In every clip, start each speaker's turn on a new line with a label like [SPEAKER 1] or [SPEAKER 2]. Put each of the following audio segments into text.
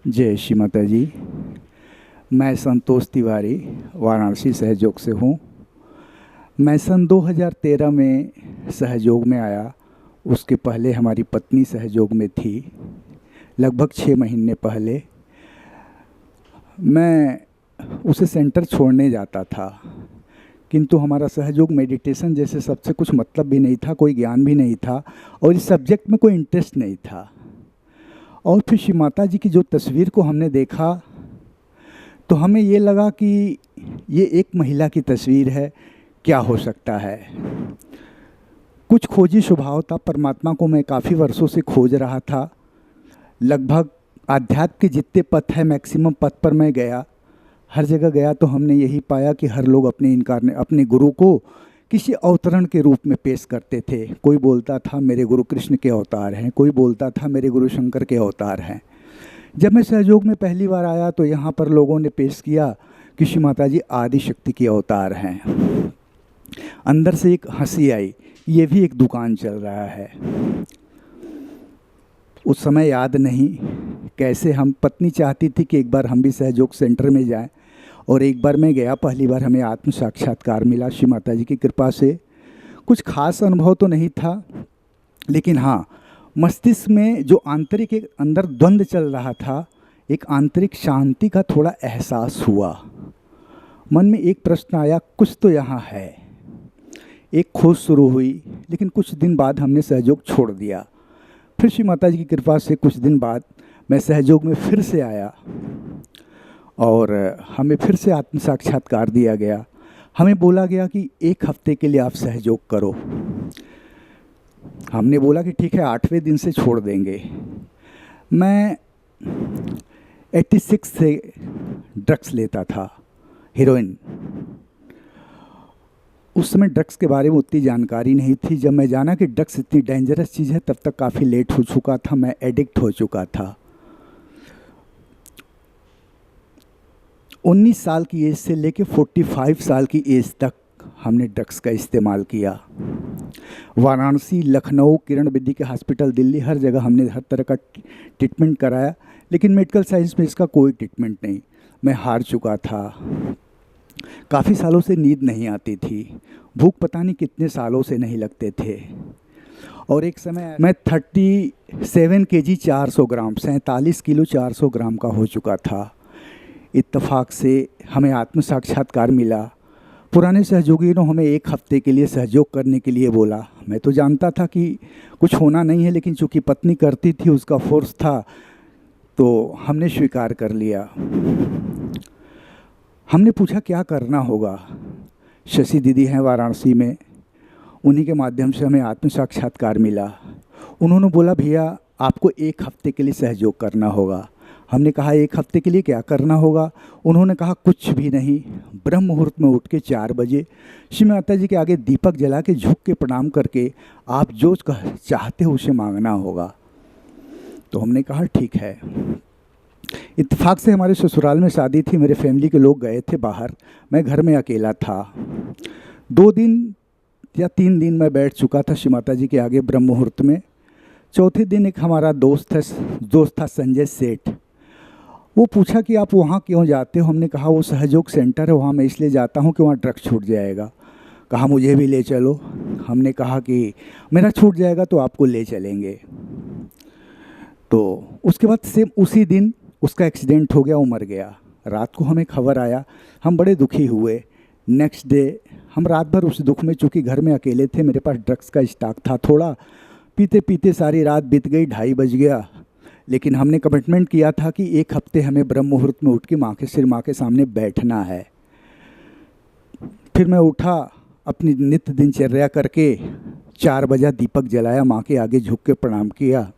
[SPEAKER 1] जय श्री माता जी। मैं संतोष तिवारी वाराणसी सहयोग से हूँ। मैं सन 2013 में सहयोग में आया। उसके पहले हमारी पत्नी सहयोग में थी। लगभग 6 महीने पहले मैं उसे सेंटर छोड़ने जाता था, किंतु हमारा सहयोग मेडिटेशन जैसे सबसे कुछ मतलब भी नहीं था, कोई ज्ञान भी नहीं था और इस सब्जेक्ट में कोई इंटरेस्ट नहीं था। और फिर श्री माता जी की जो तस्वीर को हमने देखा तो हमें ये लगा कि ये एक महिला की तस्वीर है, क्या हो सकता है। कुछ खोजी स्वभाव था। परमात्मा को मैं काफ़ी वर्षों से खोज रहा था। लगभग आध्यात्म के जितने पथ हैं मैक्सिमम पथ पर मैं गया, हर जगह गया तो हमने यही पाया कि हर लोग अपने गुरु को किसी अवतरण के रूप में पेश करते थे। कोई बोलता था मेरे गुरु कृष्ण के अवतार हैं, कोई बोलता था मेरे गुरु शंकर के अवतार हैं। जब मैं सहयोग में पहली बार आया तो यहाँ पर लोगों ने पेश किया कि श्री माता जी आदि शक्ति के अवतार हैं। अंदर से एक हंसी आई, ये भी एक दुकान चल रहा है। उस समय याद नहीं कैसे हम पत्नी चाहती थी कि एक बार हम भी सहयोग सेंटर में जाएं, और एक बार मैं गया। पहली बार हमें आत्म साक्षात्कार मिला श्री माता जी की कृपा से। कुछ खास अनुभव तो नहीं था, लेकिन हाँ, मस्तिष्क में जो आंतरिक एक अंदर द्वंद्व चल रहा था, एक आंतरिक शांति का थोड़ा एहसास हुआ। मन में एक प्रश्न आया, कुछ तो यहाँ है। एक खोज शुरू हुई, लेकिन कुछ दिन बाद हमने सहयोग छोड़ दिया। फिर श्री माता जी की कृपा से कुछ दिन बाद मैं सहयोग में फिर से आया और हमें फिर से आत्म साक्षात्कार दिया गया। हमें बोला गया कि 1 हफ्ते के लिए आप सहयोग करो। हमने बोला कि ठीक है, 8वें दिन से छोड़ देंगे। मैं 86 से ड्रग्स लेता था, हीरोइन। उस समय ड्रग्स के बारे में उतनी जानकारी नहीं थी। जब मैं जाना कि ड्रग्स इतनी डेंजरस चीज़ है, तब तक काफ़ी लेट हो चुका था, मैं एडिक्ट हो चुका था। 19 साल की एज से लेके 45 साल की एज तक हमने ड्रग्स का इस्तेमाल किया। वाराणसी, लखनऊ, किरण विधि के हॉस्पिटल, दिल्ली, हर जगह हमने हर तरह का ट्रीटमेंट कराया, लेकिन मेडिकल साइंस में इसका कोई ट्रीटमेंट नहीं। मैं हार चुका था। काफ़ी सालों से नींद नहीं आती थी, भूख पता नहीं कितने सालों से नहीं लगते थे। और एक समय मैं 37 kg 400 ग्राम, 47 किलो 400 ग्राम का हो चुका था। इत्तेफाक से हमें आत्म साक्षात्कार मिला। पुराने सहयोगियों ने हमें 1 हफ्ते के लिए सहयोग करने के लिए बोला। मैं तो जानता था कि कुछ होना नहीं है, लेकिन चूँकि पत्नी करती थी, उसका फोर्स था, तो हमने स्वीकार कर लिया। हमने पूछा क्या करना होगा। शशि दीदी हैं वाराणसी में, उन्हीं के माध्यम से हमें आत्म साक्षात्कार मिला। उन्होंने बोला भैया आपको 1 हफ्ते के लिए सहयोग करना होगा। हमने कहा 1 हफ्ते के लिए क्या करना होगा। उन्होंने कहा कुछ भी नहीं, ब्रह्म मुहूर्त में उठ के 4 बजे श्री माता जी के आगे दीपक जला के झुक के प्रणाम करके आप जो चाहते हो उसे मांगना होगा। तो हमने कहा ठीक है। इत्तेफाक से हमारे ससुराल में शादी थी, मेरे फैमिली के लोग गए थे बाहर, मैं घर में अकेला था। 2 दिन या 3 दिन मैं बैठ चुका था श्री माता जी के आगे ब्रह्म मुहूर्त में। चौथे दिन एक हमारा दोस्त था संजय सेठ। वो पूछा कि आप वहाँ क्यों जाते हो। हमने कहा वो सहयोग सेंटर है, वहाँ मैं इसलिए जाता हूँ कि वहाँ ड्रग्स छूट जाएगा। कहा मुझे भी ले चलो। हमने कहा कि मेरा छूट जाएगा तो आपको ले चलेंगे। तो उसके बाद सेम उसी दिन उसका एक्सीडेंट हो गया, वो मर गया। रात को हमें खबर आया, हम बड़े दुखी हुए। नेक्स्ट डे हम रात भर उस दुख में, चूँकि घर में अकेले थे, मेरे पास ड्रग्स का स्टॉक था थोड़ा, पीते पीते सारी रात बीत गई, 2:30 बज गया। लेकिन हमने कमिटमेंट किया था कि 1 हफ्ते हमें ब्रह्म मुहूर्त में उठ के माँ के सामने बैठना है। फिर मैं उठा, अपनी नित्य दिनचर्या करके 4 बजे दीपक जलाया, माँ के आगे झुक के प्रणाम किया।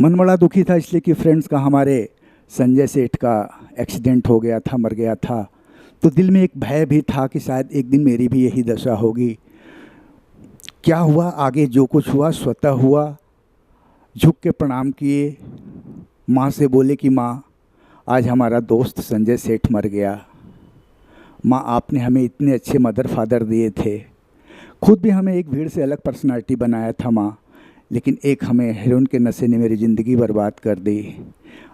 [SPEAKER 1] मन बड़ा दुखी था, इसलिए कि फ्रेंड्स का, हमारे संजय सेठ का एक्सीडेंट हो गया था, मर गया था। तो दिल में एक भय भी था कि शायद एक दिन मेरी भी यही दशा होगी। क्या हुआ, आगे जो कुछ हुआ स्वतः हुआ। झुक के प्रणाम किए, माँ से बोले कि माँ आज हमारा दोस्त संजय सेठ मर गया। माँ आपने हमें इतने अच्छे मदर फादर दिए थे, खुद भी हमें एक भीड़ से अलग पर्सनालिटी बनाया था माँ, लेकिन एक हमें हेरोइन के नशे ने मेरी ज़िंदगी बर्बाद कर दी।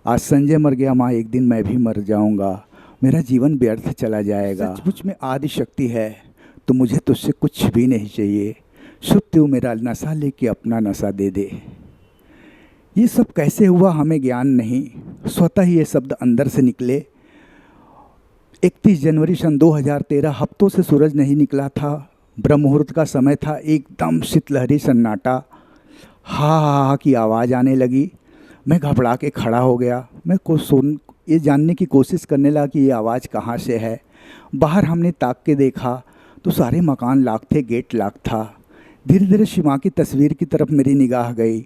[SPEAKER 1] आज संजय मर गया माँ, एक दिन मैं भी मर जाऊंगा, मेरा जीवन व्यर्थ चला जाएगा। सचमुच में आदि शक्ति है तो मुझे तुझसे कुछ भी नहीं चाहिए, शुभ तू मेरा नशा लेके अपना नशा दे दे। ये सब कैसे हुआ हमें ज्ञान नहीं, स्वतः ही ये शब्द अंदर से निकले। 31 जनवरी सन 2013, हफ्तों से सूरज नहीं निकला था, ब्रह्म मुहूर्त का समय था, एकदम शीतलहरी सन्नाटा, हा हा हा की आवाज़ आने लगी। मैं घबरा के खड़ा हो गया। मैं ये जानने की कोशिश करने लगा कि ये आवाज़ कहाँ से है। बाहर हमने ताक के देखा तो सारे मकान लॉक थे, गेट लॉक था। धीरे धीरे शिव माँ की तस्वीर की तरफ मेरी निगाह गई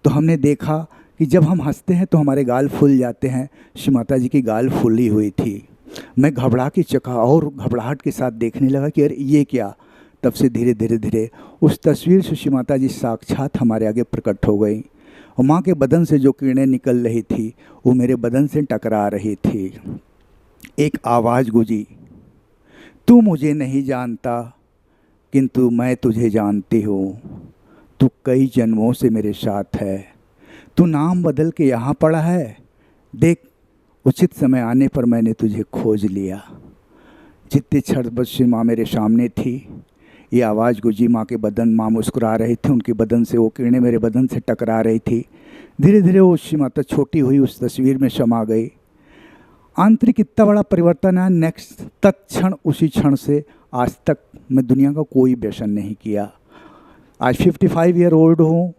[SPEAKER 1] तो हमने देखा कि जब हम हंसते हैं तो हमारे गाल फूल जाते हैं। शिव माता जी की गाल फूली हुई थी। मैं घबरा के चका और घबराहट के साथ देखने लगा कि अरे ये क्या। तब से धीरे धीरे धीरे उस तस्वीर से शिव माता जी साक्षात हमारे आगे प्रकट हो गई और माँ के बदन से जो किरणें निकल रही थी वो मेरे बदन से टकरा रही थी। एक आवाज़ गूंजी, तू मुझे नहीं जानता किंतु मैं तुझे जानती हूँ, तू कई जन्मों से मेरे साथ है, तू नाम बदल के यहाँ पड़ा है, देख उचित समय आने पर मैंने तुझे खोज लिया। जितने क्षण बच्चे माँ मेरे सामने थी, ये आवाज़ गूंजी। माँ के बदन, माँ मुस्कुरा रहे थे, उनके बदन से वो किरणें मेरे बदन से टकरा रही थी। धीरे धीरे वो शिव माता छोटी हुई उस तस्वीर में समा गई। आंतरिक इतना बड़ा परिवर्तन है। नेक्स्ट तत्क्षण, उसी क्षण से आज तक मैं दुनिया का कोई व्यसन नहीं किया। आज 55 ईयर ओल्ड हूँ,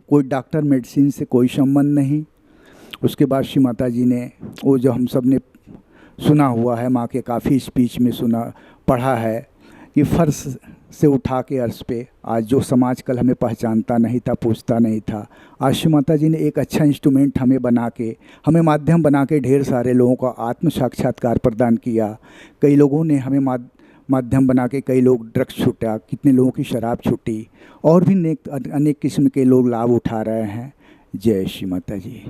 [SPEAKER 1] कोई डॉक्टर मेडिसिन से कोई संबंध नहीं। उसके बाद शिव माता जी ने वो जो हम सब ने सुना हुआ है, माँ के काफ़ी स्पीच में सुना पढ़ा है कि फर्श से उठा के अर्श पे, आज जो समाज कल हमें पहचानता नहीं था, पूछता नहीं था, आज शिव माता जी ने एक अच्छा इंस्ट्रूमेंट हमें बना के, हमें माध्यम बना के ढेर सारे लोगों को आत्म साक्षात्कार प्रदान किया। कई लोगों ने हमें माध्यम बना के, कई लोग ड्रग्स छूटा, कितने लोगों की शराब छूटी, और भी अनेक किस्म के लोग लाभ उठा रहे हैं। जय श्री माता जी।